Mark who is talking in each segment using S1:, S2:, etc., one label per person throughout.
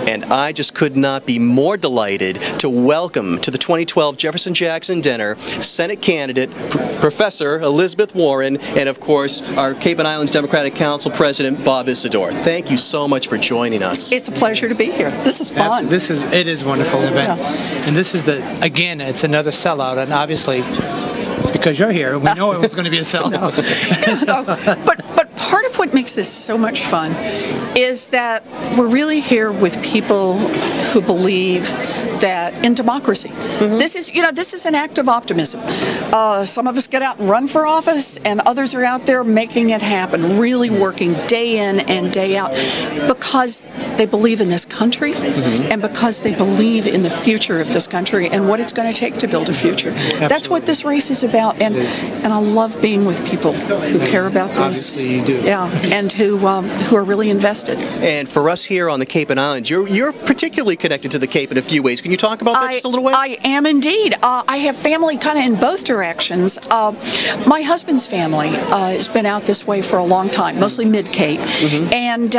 S1: And I just could not be more delighted to welcome to the 2012 Jefferson-Jackson Dinner Senate candidate, Professor Elizabeth Warren, and of course our Cape and Islands Democratic Council President Bob Isidore. Thank you so much for joining us.
S2: It's a pleasure to be here. This is fun.
S3: It is a wonderful event.
S2: Yeah.
S3: And this is again, it's another sellout, and obviously, because you're here, we know it was going to be a sellout.
S2: But part of what makes this so much fun is that we're really here with people who believe that in democracy, this is an act of optimism. Some of us get out and run for office, and others are out there making it happen, really working day in and day out because they believe in this country and because they believe in the future of this country and what it's going to take to build a future.
S3: Absolutely.
S2: That's what this race is about, and I love being with people who care about this.
S3: Obviously you do.
S2: Yeah, and who are really invested.
S1: And for us here on the Cape and Islands, you're particularly connected to the Cape in a few ways. Can you talk about that just a little bit?
S2: I am indeed. I have family kind of in both directions. My husband's family has been out this way for a long time, mostly mid-Cape, and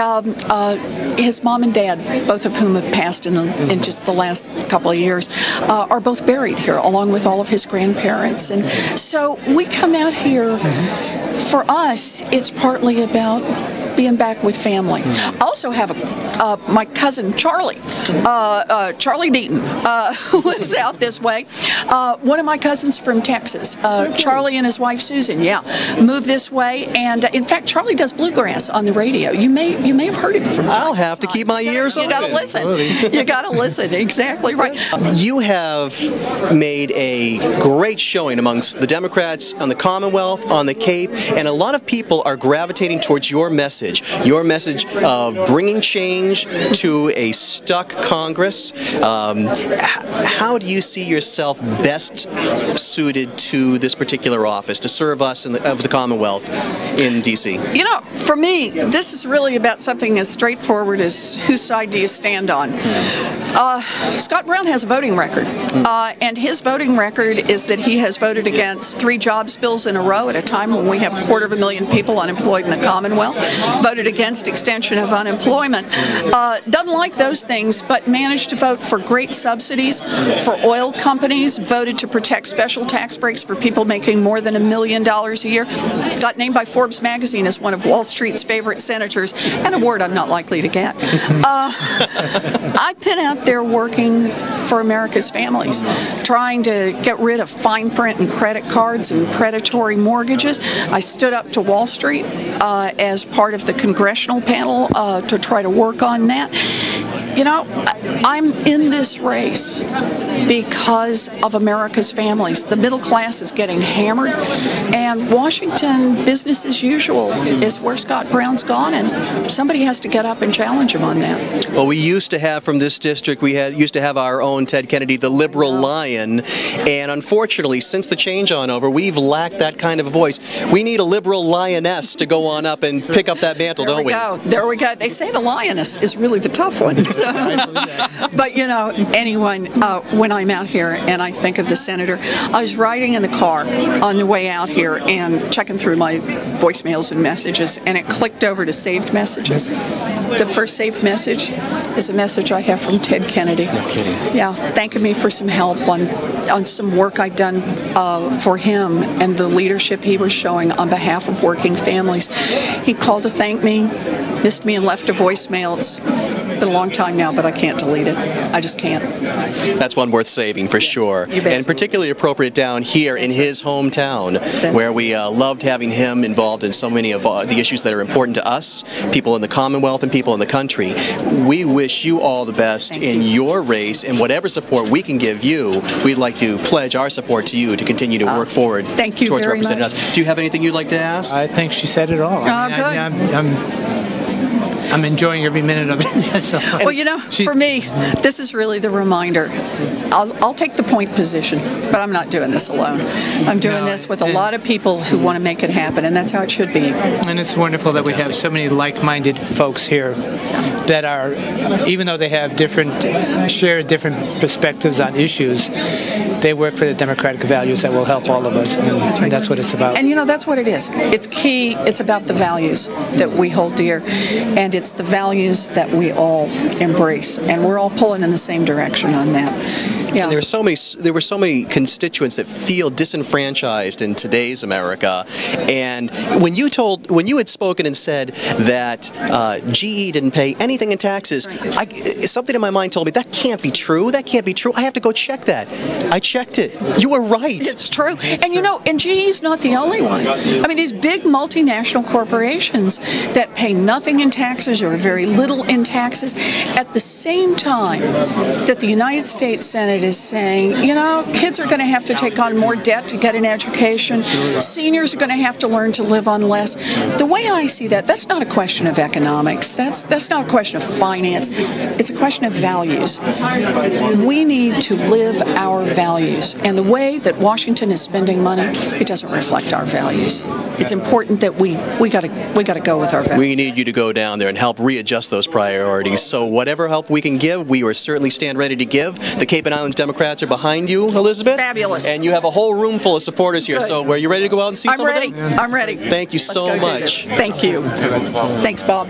S2: his mom and dad, both of whom have passed in just the last couple of years, are both buried here, along with all of his grandparents. And so we come out here. For us, it's partly about being back with family. I also have my cousin Charlie, Charlie Deaton, who lives out this way. One of my cousins from Texas, Charlie and his wife Susan, moved this way. And in fact, Charlie does bluegrass on the radio. You may have heard it from.
S1: I'll have to keep my ears open.
S2: You got to listen. You got to listen. Exactly right.
S1: You have made a great showing amongst the Democrats on the Commonwealth, on the Cape, and a lot of people are gravitating towards your message of bringing change to a stuck Congress. How do you see yourself best suited to this particular office, to serve us of the Commonwealth in D.C.?
S2: You know, for me, this is really about something as straightforward as whose side do you stand on. Scott Brown has a voting record, and his voting record is that he has voted against 3 jobs bills in a row at a time when we have 250,000 people unemployed in the Commonwealth, voted against extension of unemployment, doesn't like those things, but managed to vote for great subsidies for oil companies, voted to protect special tax breaks for people making more than $1 million a year, got named by Forbes magazine as one of Wall Street's favorite senators, an award I'm not likely to get. I've been out there working for America's families, trying to get rid of fine print and credit cards and predatory mortgages. I stood up to Wall Street as part of the congressional panel to try to work on that. You know, I'm in this race because of America's families. The middle class is getting hammered, and Washington, business as usual, is where Scott Brown's gone, and somebody has to get up and challenge him on that.
S1: Well, we used to have from this district, used to have our own Ted Kennedy, the liberal lion, and unfortunately, since the change on over, we've lacked that kind of a voice. We need a liberal lioness to go on up and pick up that mantle, don't we?
S2: There we go. They say the lioness is really the tough one. So. But you know, anyone, when I'm out here and I think of the senator, I was riding in the car on the way out here and checking through my voicemails and messages, and it clicked over to saved messages. The first saved message is a message I have from Ted Kennedy.
S1: No kidding.
S2: Yeah, thanking me for some help on some work I'd done for him and the leadership he was showing on behalf of working families. He called to thank me, missed me, and left a voicemail. It's been a long time now, but I can't delete it. I just can't.
S1: That's one worth saving for sure. And particularly appropriate down here in his hometown, where we loved having him involved in so many of the issues that are important to us, people in the Commonwealth and people in the country. We wish you all the best in your race, and whatever support we can give you, we'd like to pledge our support to you to continue to work forward towards representing us. Do you have anything you'd like to ask?
S3: I think she said it all. I'm enjoying every minute of it. So.
S2: Well, you know, for me, this is really the reminder. I'll take the point position, but I'm not doing this alone. I'm doing this with a lot of people who want to make it happen, and that's how it should be.
S3: And it's wonderful that we have so many like-minded folks here that are, even though they have share different perspectives on issues, they work for the democratic values that will help all of us, and that's what it's about.
S2: And that's what it is. It's key. It's about the values that we hold dear, and it's the values that we all embrace, and we're all pulling in the same direction on that. Yeah.
S1: And there were so many constituents that feel disenfranchised in today's America. And when you had spoken and said that GE didn't pay anything in taxes, something in my mind told me that can't be true. That can't be true. I have to go check that. I checked it. You were right.
S2: It's true. And and GE's not the only one. I mean, these big multinational corporations that pay nothing in taxes or very little in taxes, at the same time that the United States Senate is saying, kids are going to have to take on more debt to get an education. Seniors are going to have to learn to live on less. The way I see that, that's not a question of economics. That's not a question of finance. It's a question of values. We need to live our values. And the way that Washington is spending money, it doesn't reflect our values. It's important that we got to go with our values.
S1: We need you to go down there and help readjust those priorities. So whatever help we can give, we will certainly stand ready to give. The Cape and Islands Democrats are behind you, Elizabeth.
S2: Fabulous.
S1: And you have a whole room full of supporters here.
S2: Good.
S1: So are you ready to go out and see some of them?
S2: I'm ready.
S1: Thank you so much.
S2: Thank you. Thanks, Bob.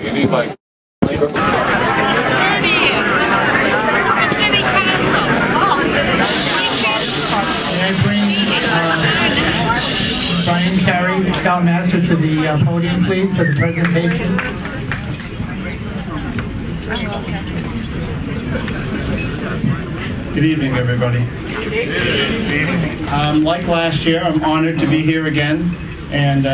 S4: Brian Carey, Scoutmaster, to the podium, please, for the presentation.
S5: Good evening, everybody. Like last year, I'm honored to be here again, and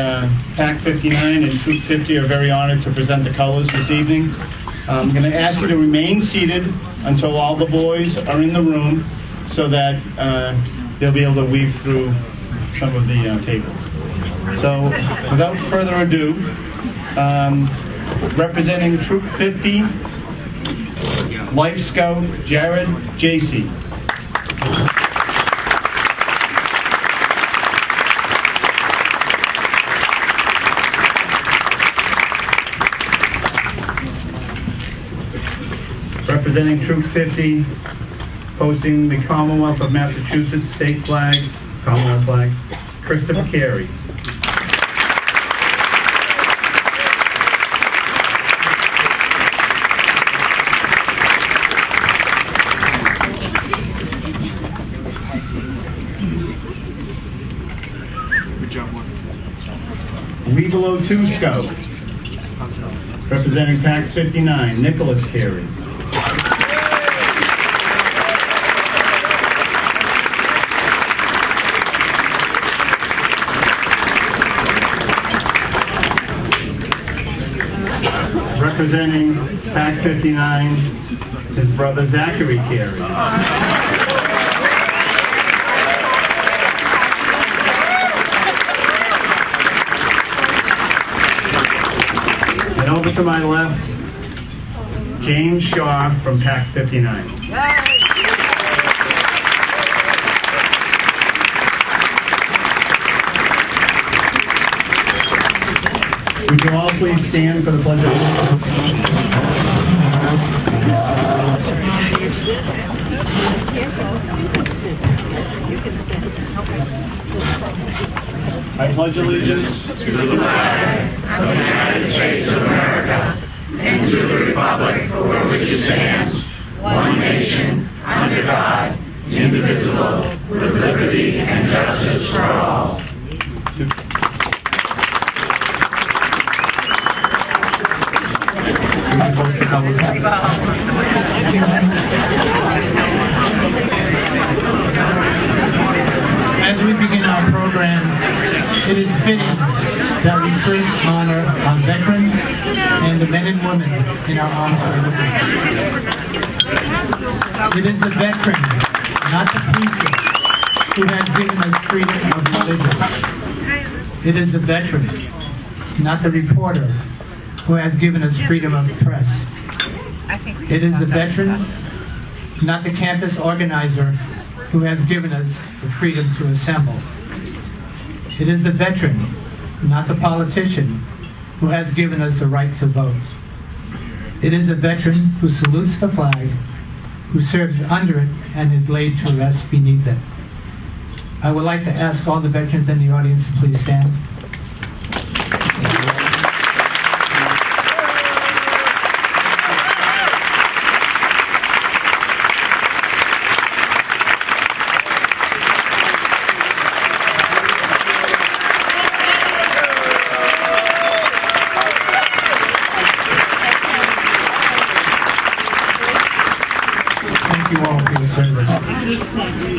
S5: PAC 59 and Troop 50 are very honored to present the colors this evening. I'm going to ask you to remain seated until all the boys are in the room, so that they'll be able to weave through some of the tables. So, without further ado, representing Troop 50, Life Scout Jared J.C. Representing Troop 50, posting the Commonwealth of Massachusetts state flag, Commonwealth flag, Christopher Carey. We Below 2 Scout, representing PAC 59, Nicholas Carey. Representing PAC 59, his brother Zachary Carey. And over to my left, James Shaw from PAC 59. Would you all please stand for the Pledge of Allegiance? I pledge allegiance to the flag of the United States of America and to the republic for which it stands, one nation, under God, indivisible, with liberty and justice for all.
S4: As we begin our program, it is fitting that we first honor our veterans and the men and women in our armed services. It is the veteran, not the preacher, who has given us freedom of religion. It is the veteran, not the reporter, who has given us freedom of the press. It is the veteran, not the campus organizer, who has given us the freedom to assemble. It is the veteran, not the politician, who has given us the right to vote. It is the veteran who salutes the flag, who serves under it and is laid to rest beneath it. I would like to ask all the veterans in the audience to please stand.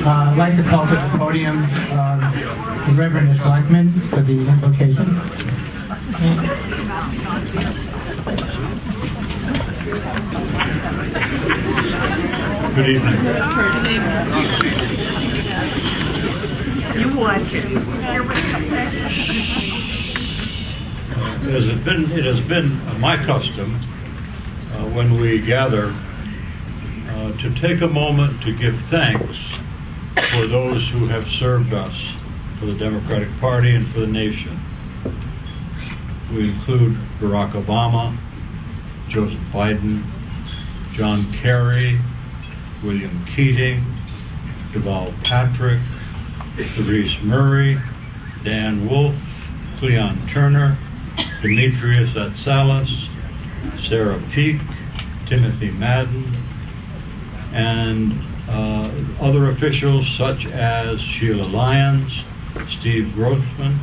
S4: I'd like to call to the podium the Reverend Blackman for the invocation.
S6: Good evening.
S7: You watch it.
S6: It has been my custom when we gather to take a moment to give thanks for those who have served us, for the Democratic Party and for the nation. We include Barack Obama, Joseph Biden, John Kerry, William Keating, Deval Patrick, Therese Murray, Dan Wolfe, Cleon Turner, Demetrius Atsalas, Sarah Peake, Timothy Madden, and other officials such as Sheila Lyons, Steve Grossman,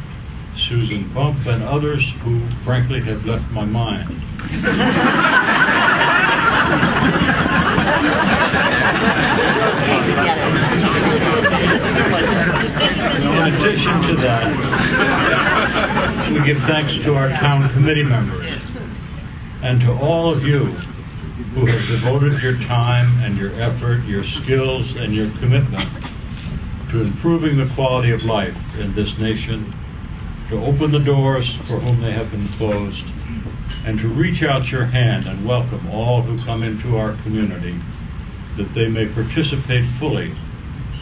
S6: Susan Bump, and others who frankly have left my mind. In addition to that, we give thanks to our town committee members and to all of you who have devoted your time and your effort, your skills, and your commitment to improving the quality of life in this nation, to open the doors for whom they have been closed, and to reach out your hand and welcome all who come into our community, that they may participate fully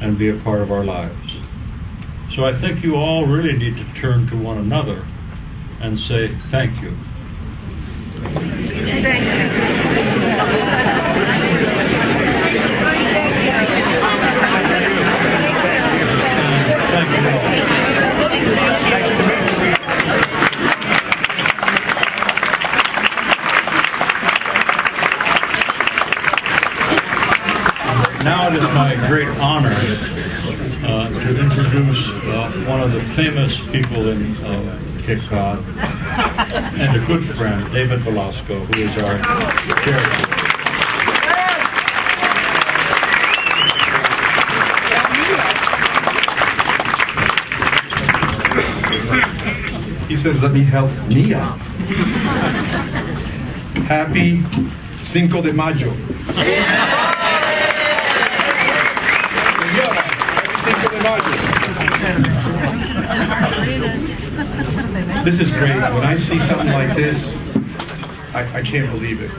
S6: and be a part of our lives. So I think you all really need to turn to one another and say thank you.
S7: Thank you.
S6: Now it is my great honor to introduce one of the famous people in Cape Cod and a good friend, David Velasco, who is our chairman.
S8: He says, let me help me out. Happy Cinco de Mayo. This is great. When I see something like this, I can't believe it.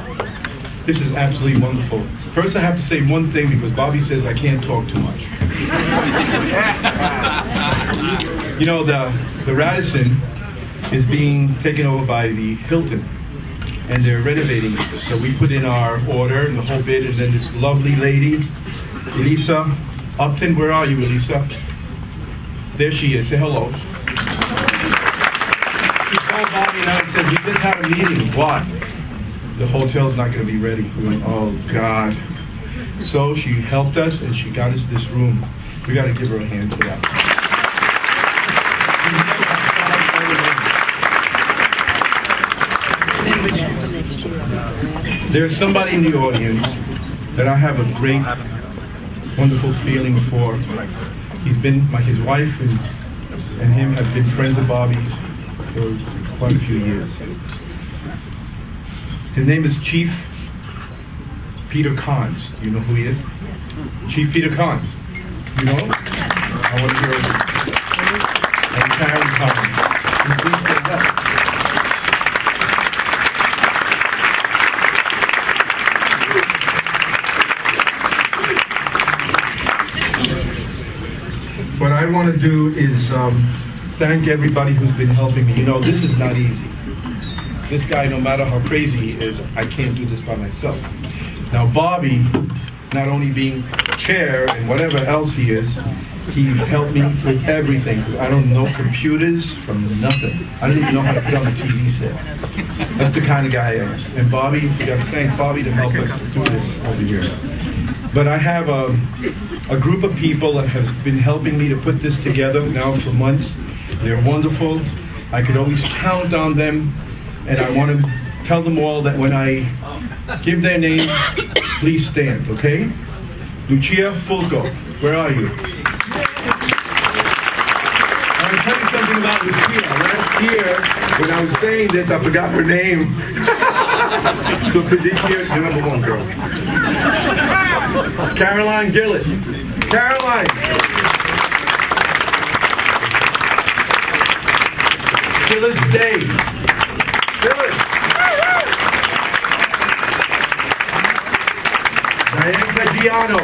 S8: This is absolutely wonderful. First, I have to say one thing because Bobby says I can't talk too much. You know, the Radisson is being taken over by the Hilton, and they're renovating it. So we put in our order and the whole bit, and then this lovely lady, Elisa Upton, where are you, Elisa? There she is. Say hello. She called Bobby and I and said, we just had a meeting. What? The hotel's not going to be ready. We went, oh, God. So she helped us, and she got us this room. We got to give her a hand for that. There's somebody in the audience that I have a great, wonderful feeling for. He's been, his wife and him have been friends of Bobby's for quite a few years. His name is Chief Peter Carnes. Do you know who he is? Chief Peter Carnes. You know? I want to hear it. And Karen Carnes. Please stand up. What I want to do is thank everybody who's been helping me. You know, this is not easy. This guy, no matter how crazy he is, I can't do this by myself. Now, Bobby, not only being chair and whatever else he is, He's helped me with everything. I don't know computers from nothing. I don't even know how to put on a TV set. That's the kind of guy I am. And Bobby, we got to thank Bobby to help us do this over here. But I have a group of people that have been helping me to put this together now for months. They're wonderful. I could always count on them. And I want to tell them all that when I give their name, please stand, okay? Lucia Fulco, where are you? I want to tell you something about Lucia. Last year, when I was saying this, I forgot her name. So for this year, the number one girl. Caroline Gillett. Caroline! Phyllis Day. Phyllis! Diane Caggiano.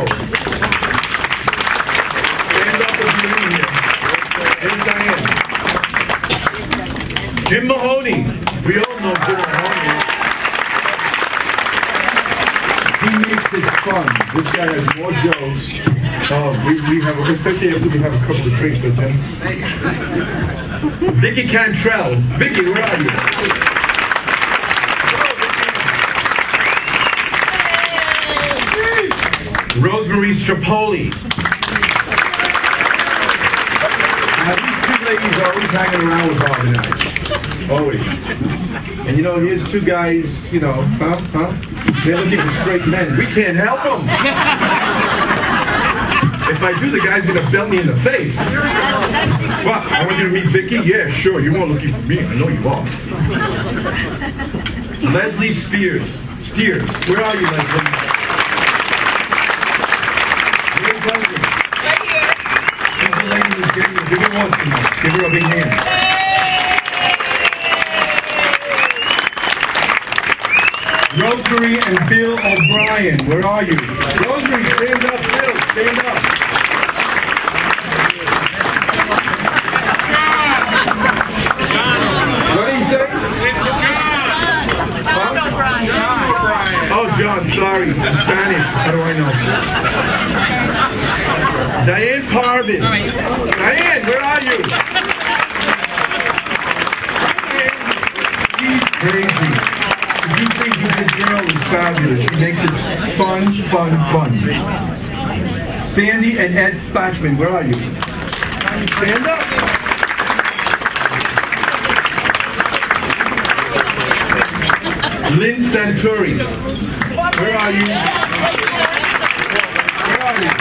S8: Stand up if you're in here. There's Diane. Jim Mahoney. We all know Jim Mahoney. He makes it fun. This guy has more jokes. We have, especially after we have a couple of drinks with him. Vicky Cantrell. Vicky, where are you? Rosemary Strapoli. Now these two ladies are always hanging around with Bob and I. Always. And you know, here's two guys, you know, they're looking for straight men. We can't help them. If I do, the guy's gonna belt me in the face. What? I want you to meet Vicky? Yeah, sure. You weren't looking for me. I know you are. Leslie Steers, where are you, Leslie? Give her one tonight. Give her a big hand. Rosemary and Bill O'Brien, where are you? Rosemary, stand up. Bill, stand up. What did he say? Oh, John, sorry. Spanish. How do I know? Diane Parvin. Diane, where are you? She's crazy. If you think this girl is fabulous, she makes it fun. Sandy and Ed Flaxman, where are you? Stand up. Lynn Santuri, where are you? Where are you?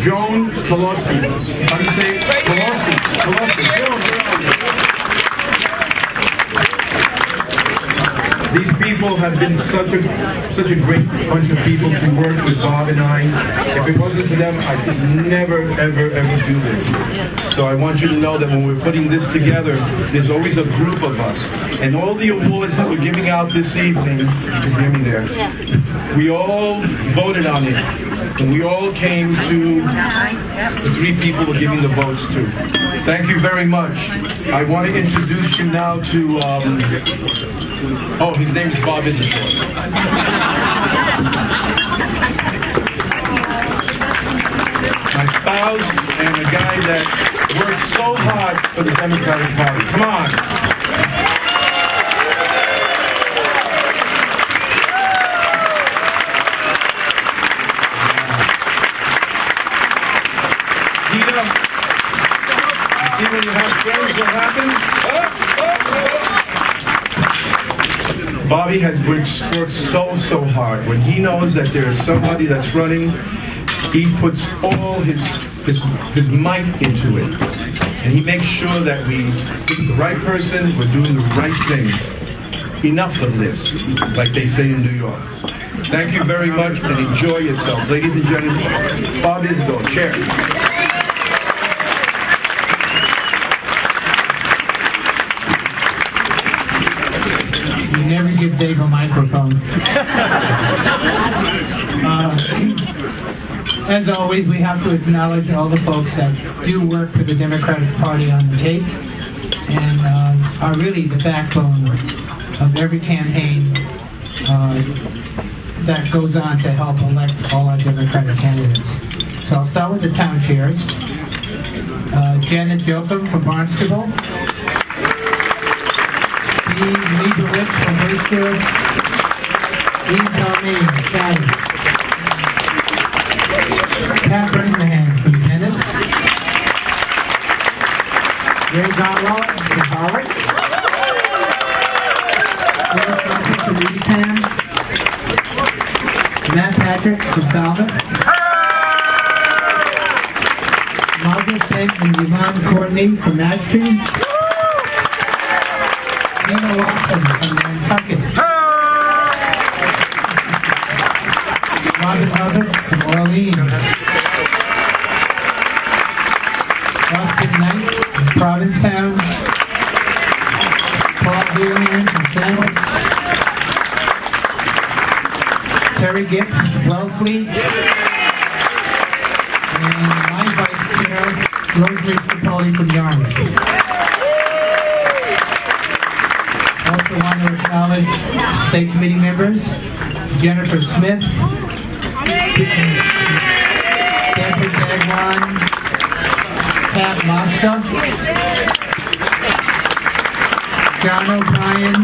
S8: Joan Koloski. How do you say it? Koloski. Joan, where are you? These people have been such a great bunch of people to work with Bob and I. If it wasn't for them, I could never, ever do this. So I want you to know that when we're putting this together, there's always a group of us. And all the awards that we're giving out this evening, you can hear me there, we all voted on it. And we all came to the three people we're giving the votes to. Thank you very much. I want to introduce you now to, his name is Bob Isidore. My spouse and a guy that works so hard for the Democratic Party. Come on. When you have friends, what happens? Bobby has worked so hard. When he knows that there is somebody that's running, he puts all his might into it. And he makes sure that we pick the right person, we're doing the right thing. Enough of this, like they say in New York. Thank you very much and enjoy yourself. Ladies and gentlemen, Bob Isidore, chair.
S4: Never give Dave a microphone. As always, we have to acknowledge all the folks that do work for the Democratic Party on the tape and are really the backbone of every campaign that goes on to help elect all our Democratic candidates. So I'll start with the town chairs. Janet Jotham from Barnstable. Dean Leibowitz from Wakefield. Dean Talmain, Chatham. Pat Brennan from Tennis. Ray Godwell from Harvard. Eric Russell from Eastham. Matt Patrick from Falmouth. Margaret Pegg and Yvonne Courtney from Ashton. Nina Watson from Nantucket. Robin Hubbard from Orleans. Austin Knight from Provincetown. Paul Julian from Sandwich. Terry Gibbs from Wellfleet. And my vice chair, Rosemary Tripoli from Yarmouth. Also want to acknowledge state committee members, Jennifer Smith, Stanford Dagwan, Pat Mosca, John O'Brien,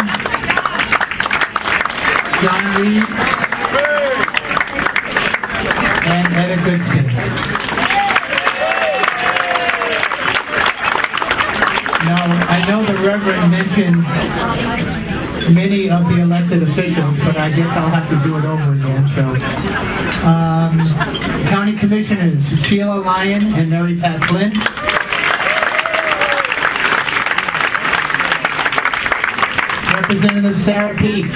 S4: John Reed, and Etta Goodson. Now, I know the Reverend mentioned many of the elected officials, but I guess I'll have to do it over again. So, County Commissioners Sheila Lyon and Mary Pat Flynn. Representative Sarah Peake.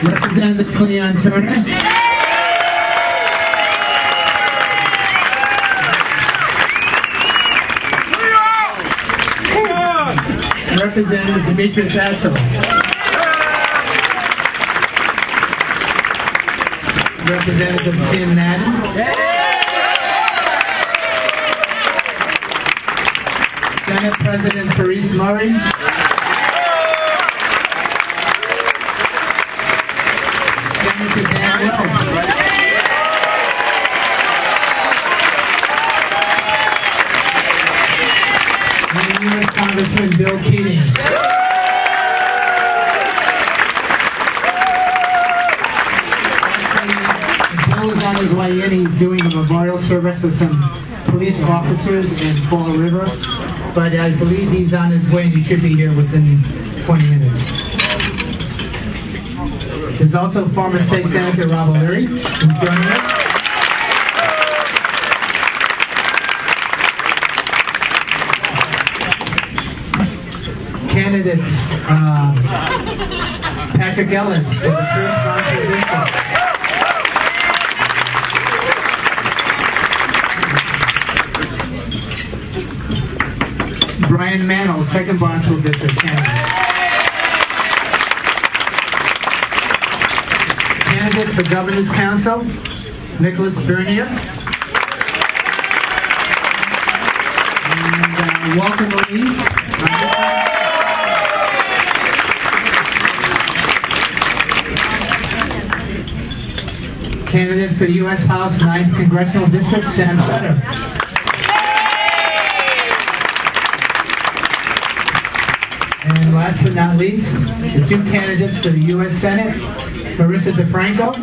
S4: Representative Cleon Turner. Representative Demetrius Assel. Representative Tim Madden. Senate President Therese Murray. Senator Dan Wells. And U.S. Congressman Bill Keating. Bill is on his way in. He's doing a memorial service with some police officers in Fall River. But I believe he's on his way and he should be here within 20 minutes. There's also former State Senator Rob O'Leary who's joining us. Candidates, Patrick Ellis for the first Bronx district. Brian Mannell, 2nd Barnstable District candidate. Candidates for Governor's Council, Nicholas Bernier. And Walter Louise. Candidate for U.S. House 9th Congressional District, Sam Sutter. And last but not least, the 2 candidates for the U.S. Senate, Marissa DeFranco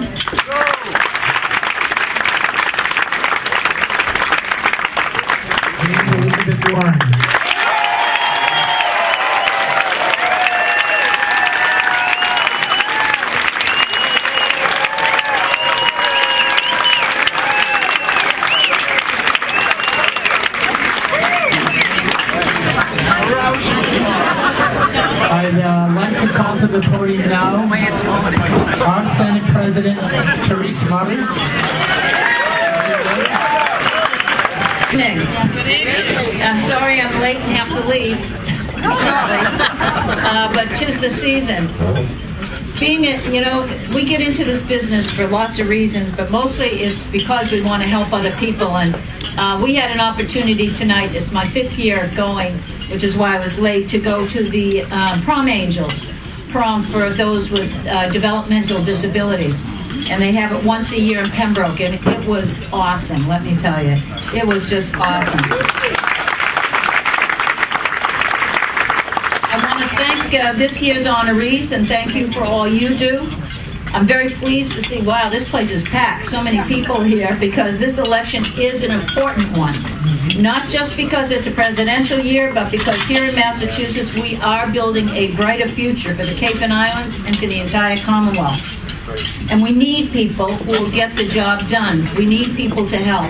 S4: and Elizabeth Warren. I'd like to call to the podium now our Senate President, Therese Murray.
S7: Good evening. I'm sorry I'm late and have to leave shortly, but 'tis the season. we get into this business for lots of reasons, but mostly it's because we want to help other people. And we had an opportunity tonight. It's my 5th year going, which is why I was late, to go to the Prom Angels prom for those with developmental disabilities. And they have it once a year in Pembroke, and it was awesome, let me tell you. It was just awesome. I want to thank this year's honorees, and thank you for all you do. I'm very pleased to see, wow, this place is packed. So many people here, because this election is an important one. Not just because it's a presidential year, but because here in Massachusetts we are building a brighter future for the Cape and Islands and for the entire Commonwealth. And we need people who will get the job done. We need people to help.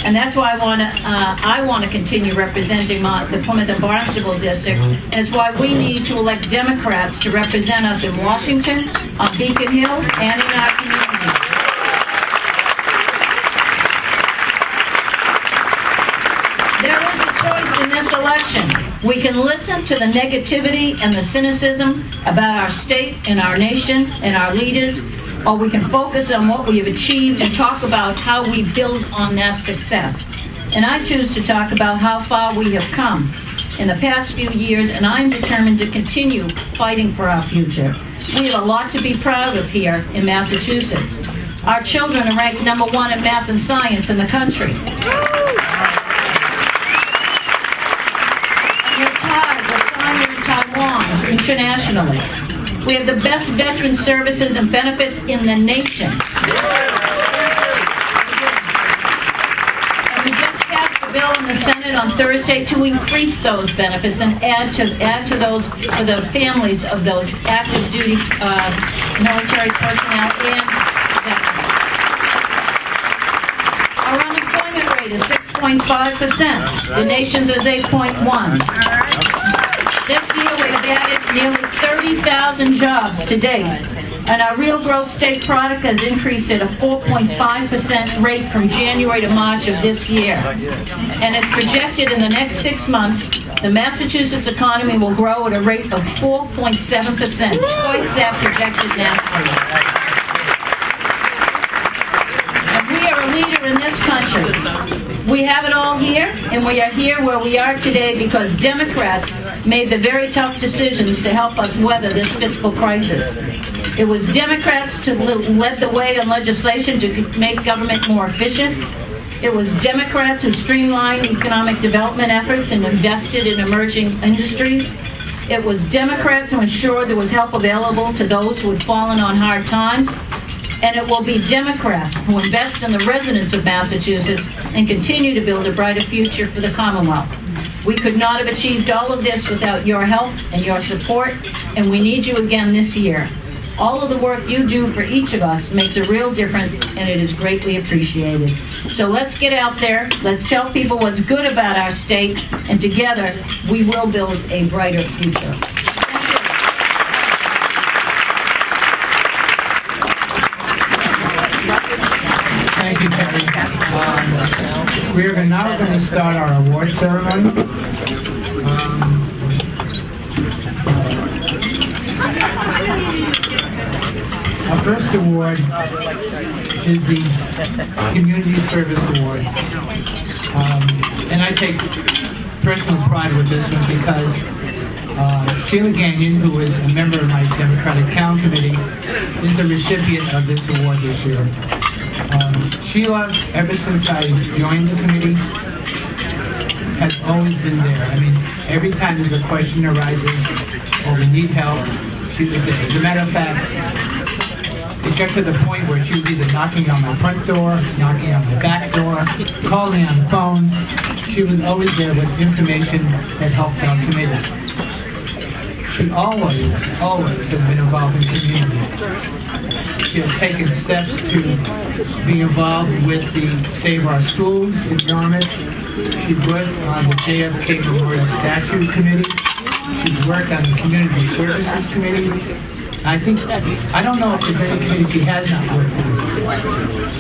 S7: And that's why I want to continue representing the Plymouth and Barnstable district. And it's why we need to elect Democrats to represent us in Washington, on Beacon Hill, and in our community. There is a choice in this election. We can listen to the negativity and the cynicism about our state and our nation and our leaders, or we can focus on what we have achieved and talk about how we build on that success. And I choose to talk about how far we have come in the past few years, and I'm determined to continue fighting for our future. We have a lot to be proud of here in Massachusetts. Our children are ranked #1 in math and science in the country. We're tied with China and Taiwan internationally. We have the best veteran services and benefits in the nation. And we just passed a bill in the Senate on Thursday to increase those benefits and add to those for the families of those active duty military personnel and veterans. Our unemployment rate is 6.5%. The nation's is 8.1%. This year we have added nearly 30,000 jobs to date, and our real gross state product has increased at a 4.5% rate from January to March of this year. And it's projected in the next 6 months, the Massachusetts economy will grow at a rate of 4.7%, twice that projected nationally. And we are a leader in this country. We have it all here, and we are here where we are today because Democrats made the very tough decisions to help us weather this fiscal crisis. It was Democrats who led the way on legislation to make government more efficient. It was Democrats who streamlined economic development efforts and invested in emerging industries. It was Democrats who ensured there was help available to those who had fallen on hard times. And it will be Democrats who invest in the residents of Massachusetts and continue to build a brighter future for the Commonwealth. We could not have achieved all of this without your help and your support, and we need you again this year. All of the work you do for each of us makes a real difference, and it is greatly appreciated. So let's get out there, let's tell people what's good about our state, and together we will build a brighter future.
S4: Thank you, Terry. We are now going to start our award ceremony. Our first award is the Community Service Award. And I take personal pride with this one because Sheila Gagnon, who is a member of my Democratic Town Committee, is the recipient of this award this year. Sheila, ever since I joined the committee, has always been there. I mean, every time there's a question arises or we need help, she was there. As a matter of fact, it got to the point where she was either knocking on my front door, knocking on my back door, calling on the phone. She was always there with information that helped our committee. She always has been involved in community. She has taken steps to be involved with the Save Our Schools in Yarmouth. She's worked on the JFK Memorial Statue Committee. She's worked on the Community Services Committee. I don't know if there's any committee she has not worked on.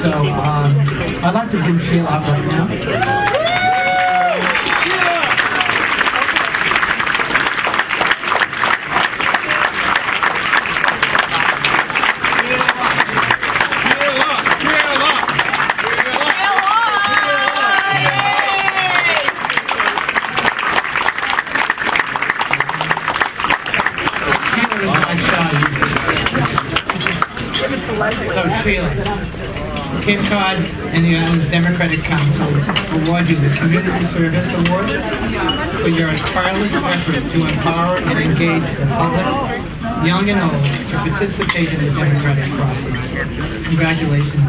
S4: So I'd like to bring Sheila up right now.
S3: So Sheila, Cape Cod and the Islands Democratic Council award you the Community Service Award for your tireless effort to empower and engage the public, young and old, to participate in the democratic process. Congratulations.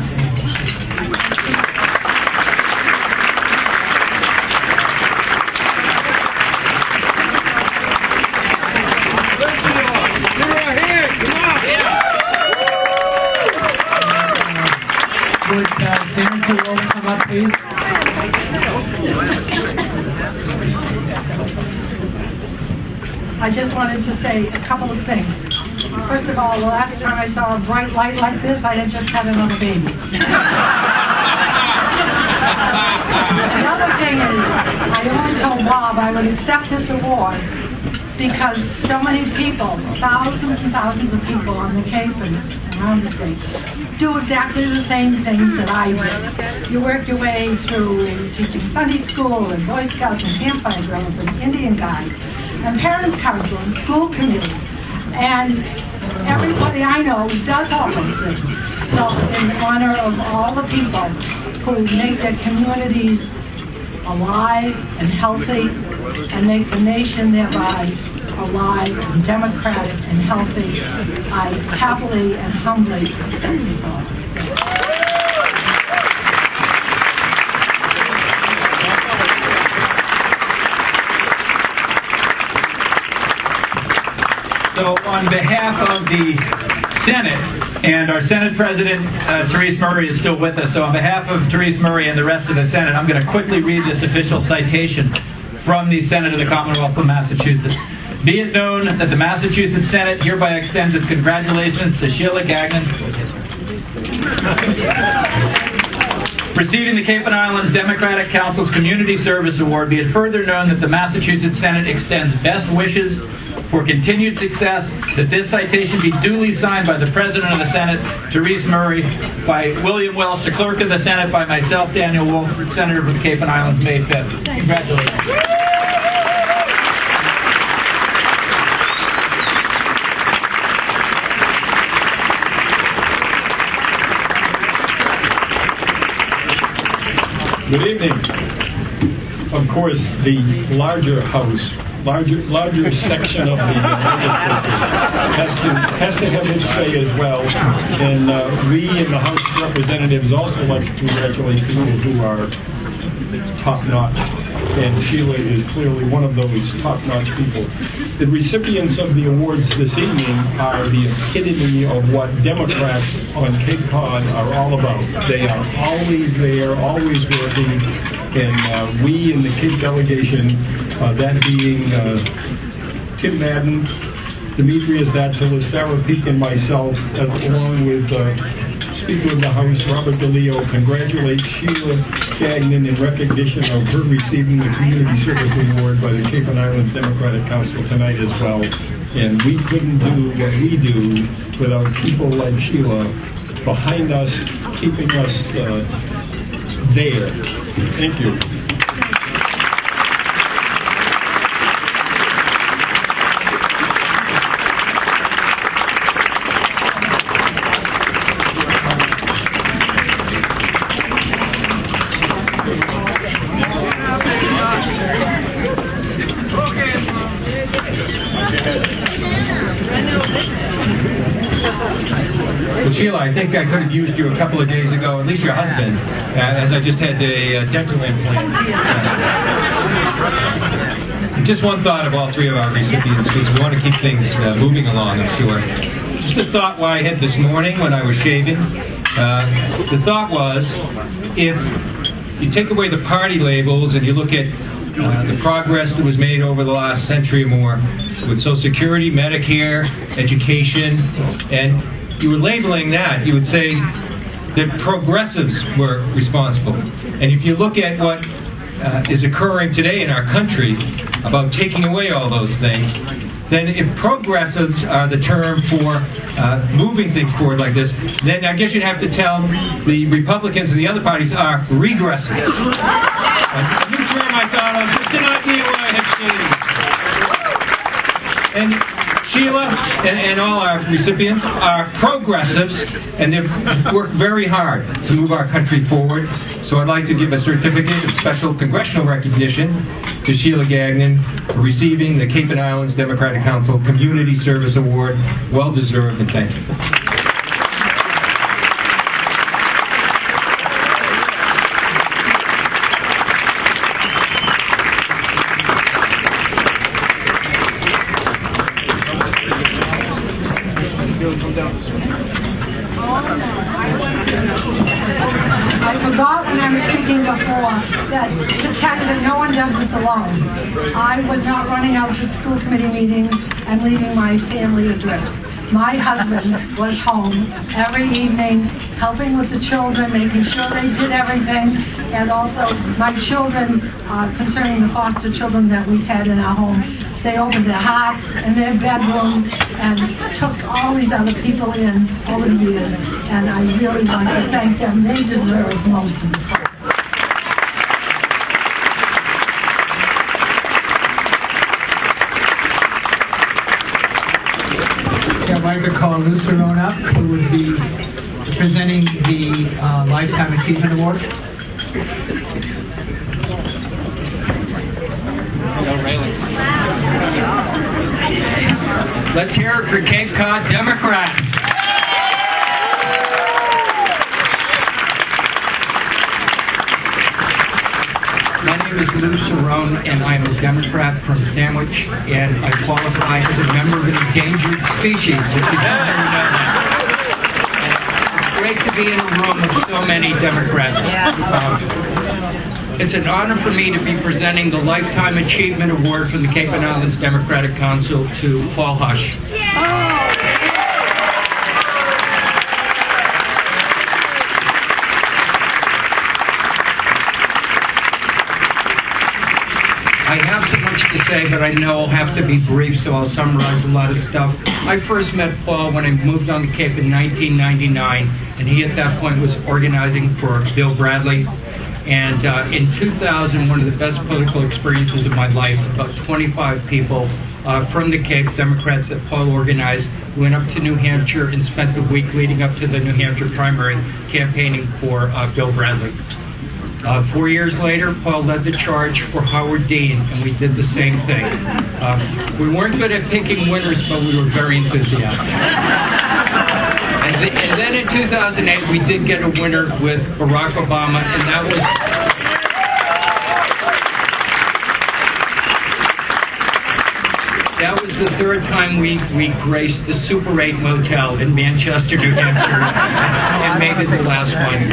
S3: Would Senator Wolf come up, please?
S9: I just wanted to say a couple of things. First of all, the last time I saw a bright light like this, I had just had another baby. The other thing is, I only told Bob I would accept this award because so many people, thousands and thousands of people on the Cape and around the state, do exactly the same things that I did. You work your way through teaching Sunday school and Boy Scouts and Campfire Girls and Indian Guides and Parents Council and School Committee. And everybody I know does all those things. So in honor of all the people who make their communities alive and healthy and make the nation thereby alive and democratic and healthy, I happily and humbly accept this award.
S10: So on behalf of the Senate, and our Senate President, Therese Murray, is still with us, so on behalf of Therese Murray and the rest of the Senate, I'm going to quickly read this official citation from the Senate of the Commonwealth of Massachusetts. Be it known that the Massachusetts Senate hereby extends its congratulations to Sheila Gagnon, receiving the Cape and Islands Democratic Council's Community Service Award. Be it further known that the Massachusetts Senate extends best wishes for continued success, that this citation be duly signed by the President of the Senate, Therese Murray, by William Welsh, the Clerk of the Senate, by myself, Daniel Wolf, Senator from the Cape and Islands, May 5th. Congratulations.
S6: Good evening. Of course, the larger house, larger section of the legislature has to have its say as well. And we in the House of Representatives also like to congratulate people who are top-notch. And Sheila is clearly one of those top-notch people. The recipients of the awards this evening are the epitome of what Democrats on Cape Cod are all about. They are always there, always working, and we in the Cape delegation, that being Tim Madden, Demetrius Atzelis, Sarah Peek, and myself, along with Speaker of the House, Robert DeLeo, congratulate Sheila Gagnon in recognition of her receiving the Community Service Award by the Cape and Islands Democratic Council tonight as well. And we couldn't do what we do without people like Sheila behind us, keeping us there. Thank you.
S11: Sheila, I think I could have used you a couple of days ago, at least your husband, as I just had a dental implant. Just one thought of all three of our recipients, because we want to keep things moving along, I'm sure. Just a thought I had this morning when I was shaving. The thought was, if you take away the party labels and you look at the progress that was made over the last century or more with Social Security, Medicare, education, and you were labeling that, you would say that progressives were responsible. And if you look at what is occurring today in our country about taking away all those things, then if progressives are the term for moving things forward like this, then I guess you'd have to tell the Republicans and the other parties are regressive. A new term I thought of, just an idea what I had seen. And Sheila, and all our recipients are progressives, and they've worked very hard to move our country forward. So I'd like to give a certificate of special congressional recognition to Sheila Gagnon for receiving the Cape and Islands Democratic Council Community Service Award. Well deserved, and thank you.
S9: I forgot when I was speaking before that no one does this alone. I was not running out to school committee meetings and leaving my family adrift. My husband was home every evening helping with the children, making sure they did everything, and also my children, concerning the foster children that we've had in our home, they opened their hearts and their bedrooms and took all these other people in over the years, and I really want to thank them. They deserve most of the credit.
S4: I'd like to call Lou Cerrone up, who would be presenting the Lifetime Achievement Award.
S10: Let's hear it for Cape Cod Democrats.
S12: My name is Lou Cerrone, and I'm a Democrat from Sandwich, and I qualify as a member of an endangered species, if you don't already know that. It's great to be in a room with so many Democrats. It's an honor for me to be presenting the Lifetime Achievement Award from the Cape and Islands Democratic Council to Paul Hush. I have so much to say, but I know I'll have to be brief, so I'll summarize a lot of stuff. I first met Paul when I moved on the Cape in 1999, and he at that point was organizing for Bill Bradley. And in 2000, one of the best political experiences of my life, about 25 people from the Cape, Democrats that Paul organized, went up to New Hampshire and spent the week leading up to the New Hampshire primary campaigning for Bill Bradley. 4 years later, Paul led the charge for Howard Dean, and we did the same thing. We weren't good at picking winners, but we were very enthusiastic. And then in 2008, we did get a winner with Barack Obama, and that was the third time we graced the Super 8 Motel in Manchester, New Hampshire, and maybe the last one.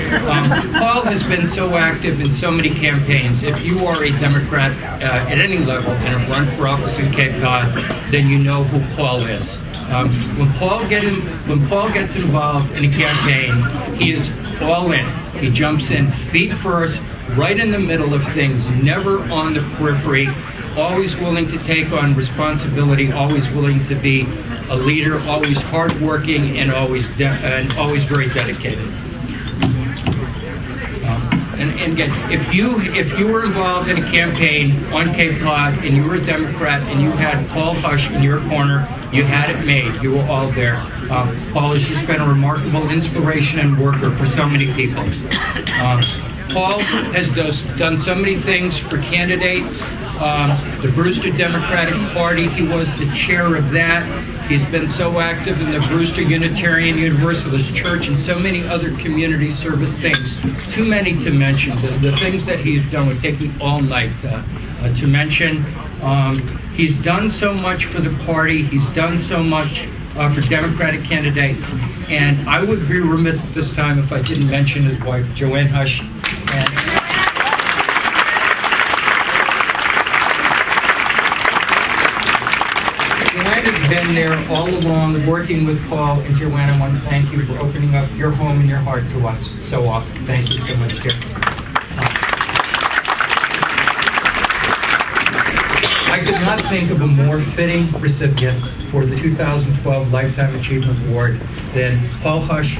S12: Paul has been so active in so many campaigns. If you are a Democrat at any level and have run for office in Cape Cod, then you know who Paul is. When Paul gets involved in a campaign, he is all in. He jumps in feet first, right in the middle of things, never on the periphery, always willing to take on responsibility, always willing to be a leader, always hardworking, and always very dedicated. And again, if you were involved in a campaign on Cape Cod and you were a Democrat and you had Paul Hush in your corner, you had it made. You were all there. Paul has just been a remarkable inspiration and worker for so many people. Paul has done so many things for candidates. The Brewster Democratic Party, he was the chair of that. He's been so active in the Brewster Unitarian Universalist Church and so many other community service things. Too many to mention. The things that he's done would take me all night to mention. He's done so much for the party. He's done so much for Democratic candidates. And I would be remiss at this time if I didn't mention his wife, Joanne Hush. Joanne has been there all along, working with Paul, and Joanne, I want to thank you for opening up your home and your heart to us so often. Thank you so much, dear. I could not think of a more fitting recipient for the 2012 Lifetime Achievement Award than Paul Hush.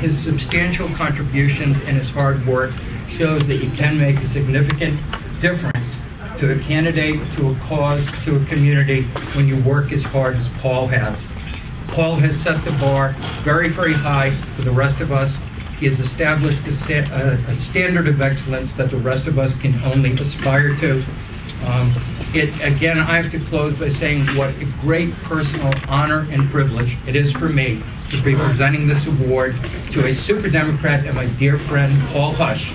S12: His substantial contributions and his hard work shows that you can make a significant difference to a candidate, to a cause, to a community when you work as hard as Paul has. Paul has set the bar very, very high for the rest of us. He has established a standard of excellence that the rest of us can only aspire to. Again, I have to close by saying what a great personal honor and privilege it is for me to be presenting this award to a super Democrat and my dear friend, Paul Hush.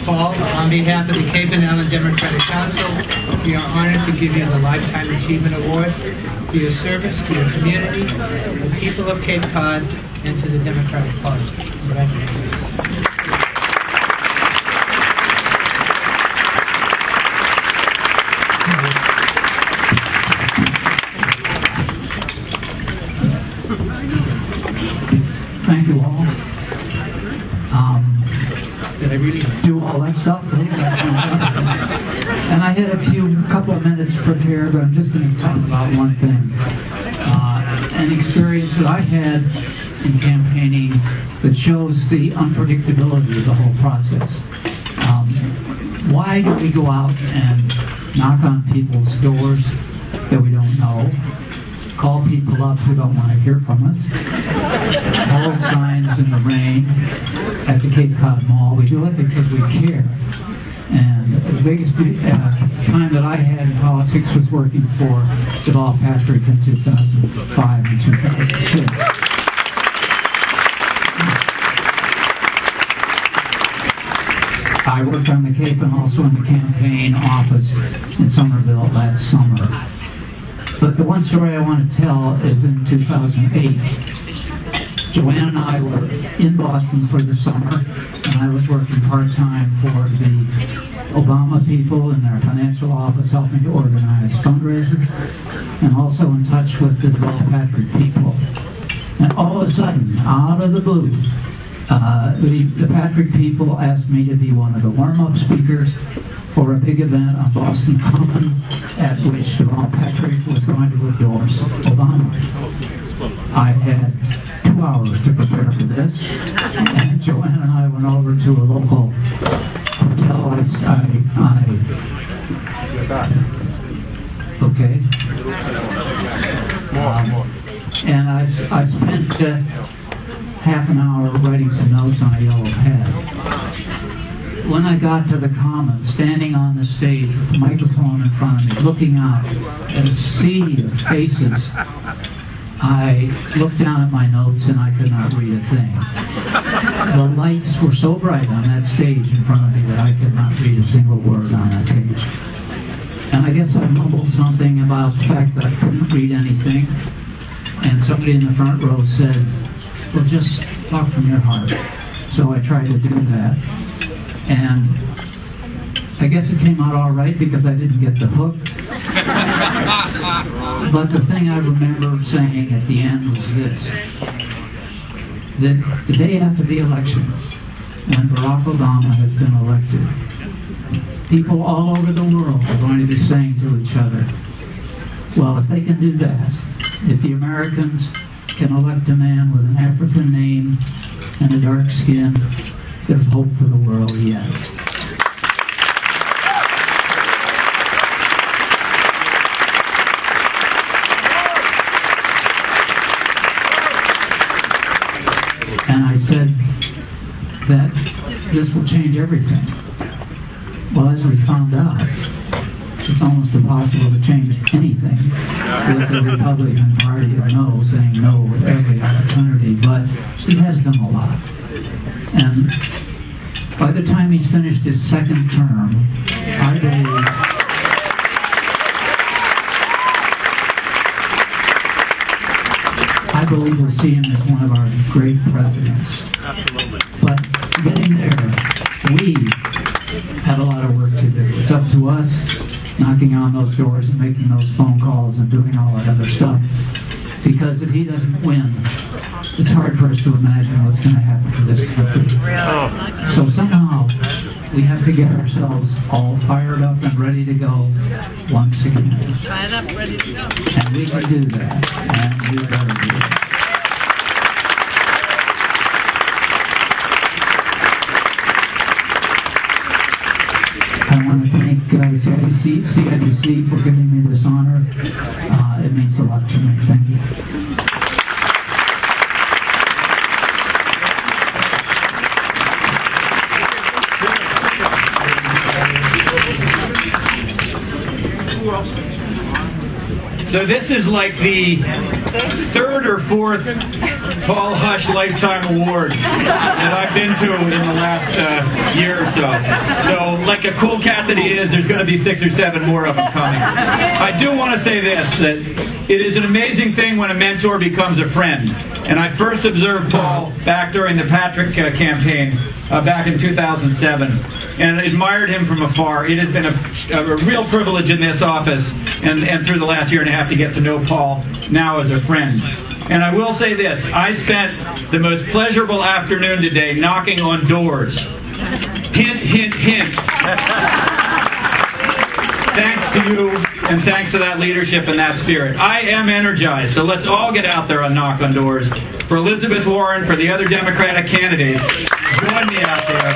S3: Paul, on behalf of the Cape and Island Democratic Council, we are honored to give you the Lifetime Achievement Award for your service to your community, the people of Cape Cod, and to the Democratic Party. Congratulations.
S13: Thank you all. Did I really do all that stuff? And I had a couple of minutes prepared, but I'm just going to talk about one thing. An experience that I had in campaigning that shows the unpredictability of the whole process. Why do we go out and knock on people's doors that we don't know? Call people up who don't want to hear from us, hold signs in the rain at the Cape Cod Mall. We do it because we care. And the biggest time that I had in politics was working for Deval Patrick in 2005 and 2006. I worked on the Cape and also in the campaign office in Somerville that summer. But the one story I want to tell is in 2008. Joanne and I were in Boston for the summer, and I was working part-time for the Obama people in their financial office, helping to organize fundraisers, and also in touch with the Deval Patrick people. And all of a sudden, out of the blue, the Patrick people asked me to be one of the warm-up speakers for a big event on Boston Common at which Deval Patrick was going to endorse Obama. I had 2 hours to prepare for this, and Joanne and I went over to a local hotel. And I spent half an hour writing some notes on a yellow pad. When I got to the Common, standing on the stage with the microphone in front of me, looking out at a sea of faces, I looked down at my notes and I could not read a thing. The lights were so bright on that stage in front of me that I could not read a single word on that page. And I guess I mumbled something about the fact that I couldn't read anything, and somebody in the front row said, well, just talk from your heart. So I tried to do that. And I guess it came out all right because I didn't get the hook. But the thing I remember saying at the end was this: that the day after the election, when Barack Obama has been elected, people all over the world are going to be saying to each other, well, if they can do that, if the Americans can elect a man with an African name and a dark skin, there's hope for the world yet. And I said that this will change everything. Well, as we found out, it's almost impossible to change anything with the Republican Party or no, saying no with every opportunity, but he has done a lot. And by the time he's finished his second term, I believe we'll see him as one of our great presidents. Absolutely. But getting there, we have a lot of work to do. It's up to us knocking on those doors and making those phone calls and doing all that other stuff. Because if he doesn't win, it's hard for us to imagine what's going to happen to this country. So somehow, we have to get ourselves all fired up and ready to go once again.
S14: Fired up, ready to go.
S13: And we can do that, and we better do it. I want to thank CIDC for giving me this honor. It means a lot to me. Thank you.
S10: So this is like the third or fourth Paul Hush Lifetime Award that I've been to in the last year or so. So, like a cool cat that he is, there's going to be 6 or 7 more of them coming. I do want to say this, that it is an amazing thing when a mentor becomes a friend. And I first observed Paul back during the Patrick campaign back in 2007 and admired him from afar. It has been a real privilege in this office and through the last year and a half to get to know Paul now as a friend. And I will say this, I spent the most pleasurable afternoon today knocking on doors. Hint, hint, hint. Thanks to you, and thanks to that leadership and that spirit. I am energized, so let's all get out there and knock on doors. For Elizabeth Warren, for the other Democratic candidates, join me out there.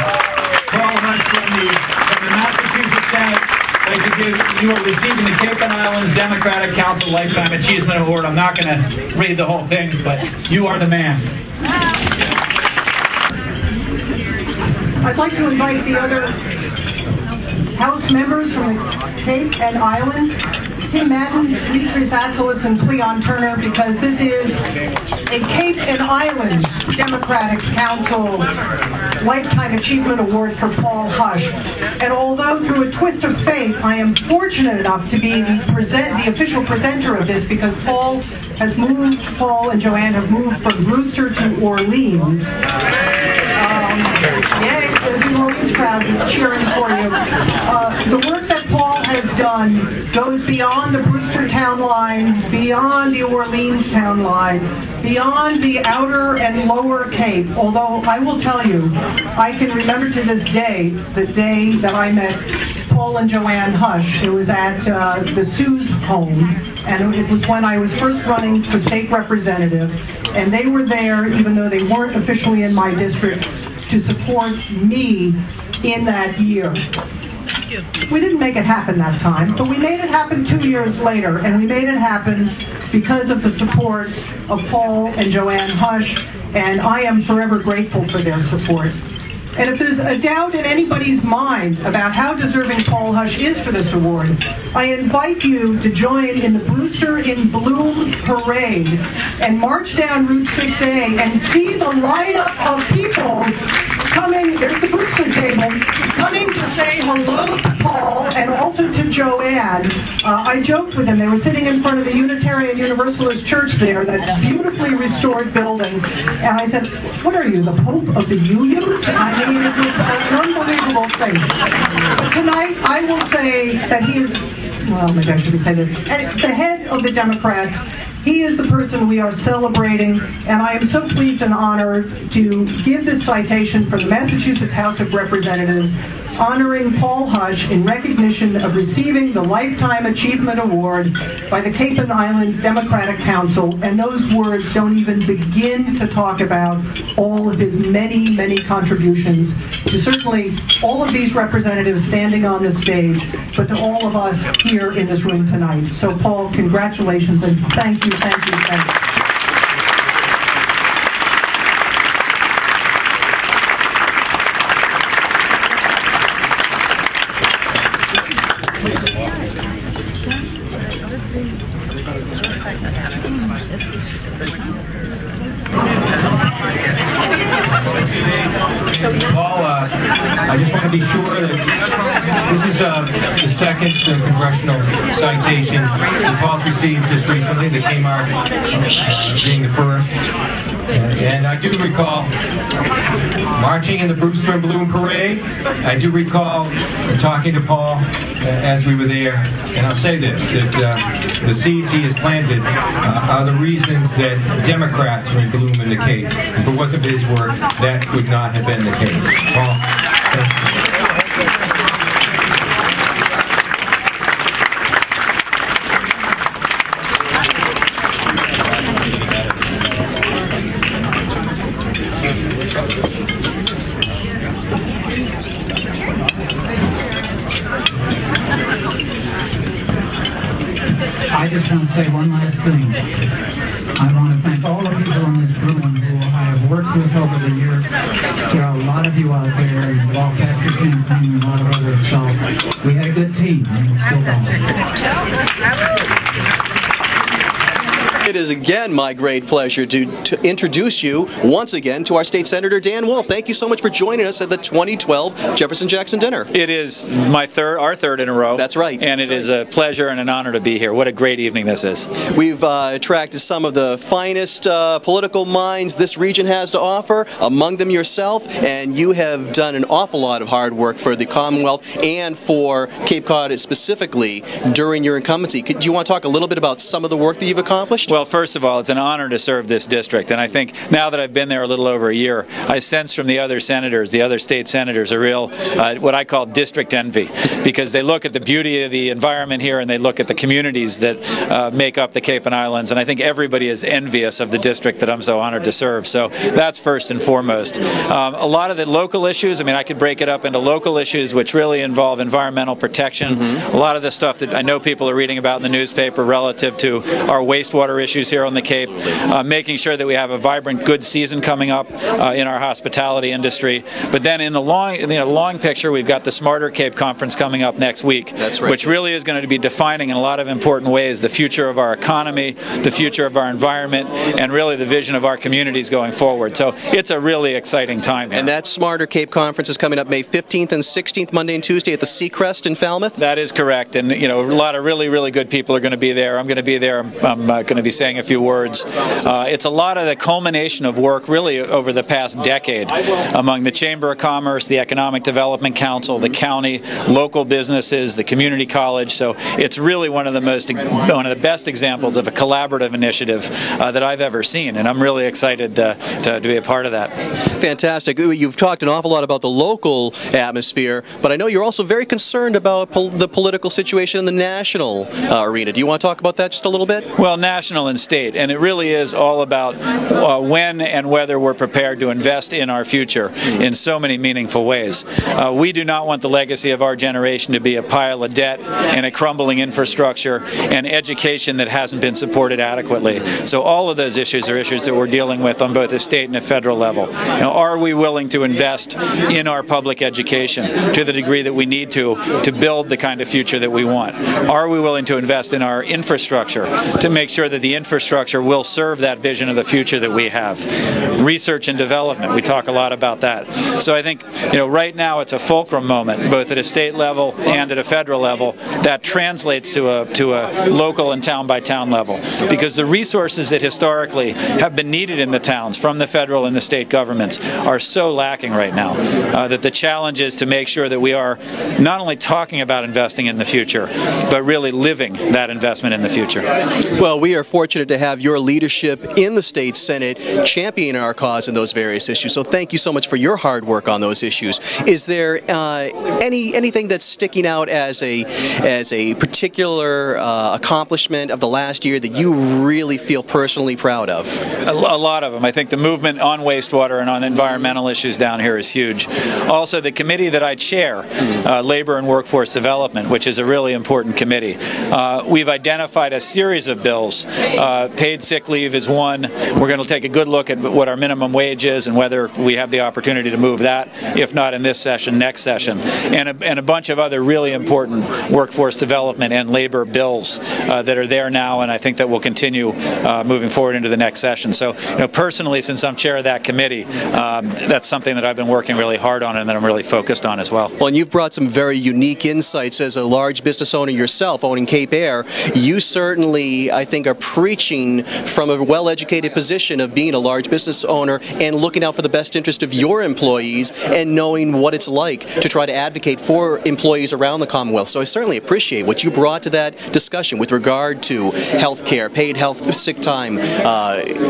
S10: Paul Hush from the Massachusetts Senate. You are receiving the Cape and Islands Democratic Council Lifetime Achievement Award. I'm not going to read the whole thing, but you are the man.
S15: I'd like to invite the other House members from the Cape and Islands, Tim Madden, Demetrius Atzelis, and Cleon Turner, because this is a Cape and Islands Democratic Council Lifetime Achievement Award for Paul Hush. And although through a twist of fate, I am fortunate enough to be the official presenter of this, because Paul and Joanne have moved from Brewster to Orleans. Yay, there's the Orleans crowd cheering for you. The work that Paul has done goes beyond the Brewster town line, beyond the Orleans town line, beyond the outer and lower Cape. Although I will tell you, I can remember to this day, the day that I met Paul and Joanne Hush. It was at the Sue's home, and it was when I was first running for state representative, and they were there, even though they weren't officially in my district, to support me in that year. We didn't make it happen that time, but we made it happen 2 years later, and we made it happen because of the support of Paul and Joanne Hush, and I am forever grateful for their support. And if there's a doubt in anybody's mind about how deserving Paul Hush is for this award, I invite you to join in the Brewster in Bloom parade and march down Route 6A and see the lineup of people coming, there's the Brewster table, coming to say hello to Paul and also to Joanne. I joked with them. They were sitting in front of the Unitarian Universalist Church there, that beautifully restored building. And I said, what are you, the Pope of the Unions? I mean, it was an unbelievable thing. But tonight, I will say that he is, well, maybe I shouldn't say this, at the head of the Democrats. He is the person we are celebrating, and I am so pleased and honored to give this citation from the Massachusetts House of Representatives honoring Paul Hush in recognition of receiving the Lifetime Achievement Award by the Cape and Islands Democratic Council, and those words don't even begin to talk about all of his many, many contributions to certainly all of these representatives standing on this stage, but to all of us here in this room tonight. So Paul, congratulations, and thank you, thank you, thank you.
S11: Paul, I just want to be sure that this is the second congressional citation that Paul's received just recently, the Kmart being the first. And I do recall marching in the Brewster and Bloom parade. I do recall talking to Paul as we were there. And I'll say this, that the seeds he has planted are the reasons that Democrats are in bloom in the Cape. If it wasn't for his work, that would not have been the case. Paul, thank you.
S13: I just want to say one last thing. I want to thank all the people in this room who I have worked with over the years. There are a lot of you out there, and Walt Patrick campaign and a lot of others, so we had a good team, and it's still going.
S1: It is again my great pleasure to introduce you once again to our State Senator Dan Wolf. Thank you so much for joining us at the 2012 Jefferson-Jackson dinner.
S14: It is our third in a row.
S1: That's right.
S14: And it is a pleasure and an honor to be here. What a great evening this is.
S1: We've attracted some of the finest political minds this region has to offer, among them yourself, and you have done an awful lot of hard work for the Commonwealth and for Cape Cod specifically during your incumbency. Do you want to talk a little bit about some of the work that you've accomplished?
S14: Well, first of all, it's an honor to serve this district, and I think now that I've been there a little over a year, I sense from the other senators, the other state senators, a real, what I call district envy, because they look at the beauty of the environment here and they look at the communities that make up the Cape and Islands, and I think everybody is envious of the district that I'm so honored to serve. So that's first and foremost. A lot of the local issues, I mean, I could break it up into local issues which really involve environmental protection. A lot of the stuff that I know people are reading about in the newspaper relative to our wastewater issues here on the Cape, making sure that we have a vibrant, good season coming up in our hospitality industry. But then in the long picture, we've got the Smarter Cape Conference coming up next week, which really is going to be defining in a lot of important ways the future of our economy, the future of our environment, and really the vision of our communities going forward. So it's a really exciting time here.
S1: And that Smarter Cape Conference is coming up May 15th and 16th, Monday and Tuesday at the Seacrest in Falmouth?
S14: That is correct. And, you know, a lot of really, really good people are going to be there. I'm going to be there. I'm going to be saying a few words. It's a lot of the culmination of work really over the past decade among the Chamber of Commerce, the Economic Development Council, the county, local businesses, the community college. So it's really one of the best examples of a collaborative initiative that I've ever seen, and I'm really excited to be a part of that.
S1: Fantastic. You've talked an awful lot about the local atmosphere, but I know you're also very concerned about the political situation in the national arena. Do you want to talk about that just a little bit?
S14: Well, national and state, and it really is all about when and whether we're prepared to invest in our future in so many meaningful ways. We do not want the legacy of our generation to be a pile of debt and a crumbling infrastructure and education that hasn't been supported adequately. So all of those issues are issues that we're dealing with on both a state and a federal level. Now, are we willing to invest in our public education to the degree that we need to build the kind of future that we want? Are we willing to invest in our infrastructure to make sure that the infrastructure will serve that vision of the future that we have? Research and development, we talk a lot about that. So I think, you know, right now it's a fulcrum moment, both at a state level and at a federal level, that translates to a local and town-by-town level. Because the resources that historically have been needed in the towns from the federal and the state governments are so lacking right now that the challenge is to make sure that we are not only talking about investing in the future, but really living that investment in the future.
S1: Well, we are fortunate to have your leadership in the State Senate championing our cause in those various issues. So thank you so much for your hard work on those issues. Is there anything that's sticking out as a particular accomplishment of the last year that you really feel personally proud of?
S14: A lot of them. I think the movement on wastewater and on environmental issues down here is huge. Also, the committee that I chair, Labor and Workforce Development, which is a really important committee, we've identified a series of bills. Paid sick leave is one. We're going to take a good look at what our minimum wage is and whether we have the opportunity to move that, if not in this session, next session. And a bunch of other really important workforce development and labor bills that are there now, and I think that will continue moving forward into the next session. So, you know, personally, since I'm chair of that committee, that's something that I've been working really hard on and that I'm really focused on as well.
S1: Well, and you've brought some very unique insights as a large business owner yourself, owning Cape Air. You certainly, I think, are preaching from a well-educated position of being a large business owner and looking out for the best interest of your employees and knowing what it's like to try to advocate for employees around the Commonwealth. So I certainly appreciate what you brought to that discussion with regard to health care, paid health sick time,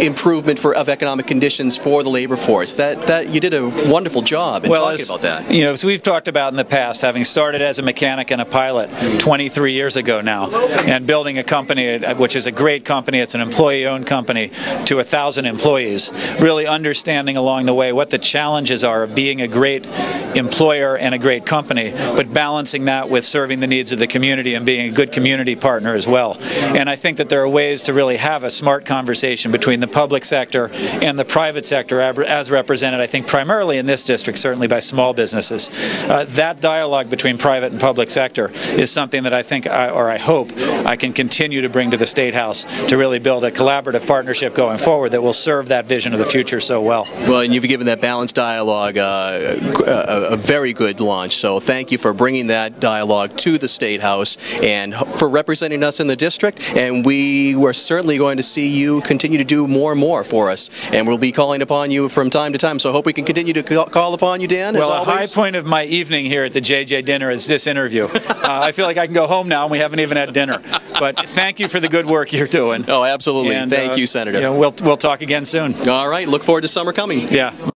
S1: improvement of economic conditions for the labor force. That you did a wonderful job in talking about that.
S14: You know, so we've talked about in the past, having started as a mechanic and a pilot 23 years ago now, and building a company which is a great company company, it's an employee-owned company, to 1,000 employees, really understanding along the way what the challenges are of being a great employer and a great company, but balancing that with serving the needs of the community and being a good community partner as well. And I think that there are ways to really have a smart conversation between the public sector and the private sector as represented, I think, primarily in this district, certainly by small businesses. That dialogue between private and public sector is something that I think, or I hope, I can continue to bring to the State House to really build a collaborative partnership going forward that will serve that vision of the future so well.
S1: Well, and you've given that balanced dialogue a very good launch, so thank you for bringing that dialogue to the State House and for representing us in the district, and we were certainly going to see you continue to do more and more for us, and we'll be calling upon you from time to time, so I hope we can continue to call upon you, Dan, as always.
S14: Well, a high point of my evening here at the JJ dinner is this interview. I feel like I can go home now and we haven't even had dinner, but thank you for the good work you're doing.
S1: Oh, absolutely. And, thank you, Senator.
S14: We'll talk again soon.
S1: All right, look forward to summer coming.
S14: Yeah.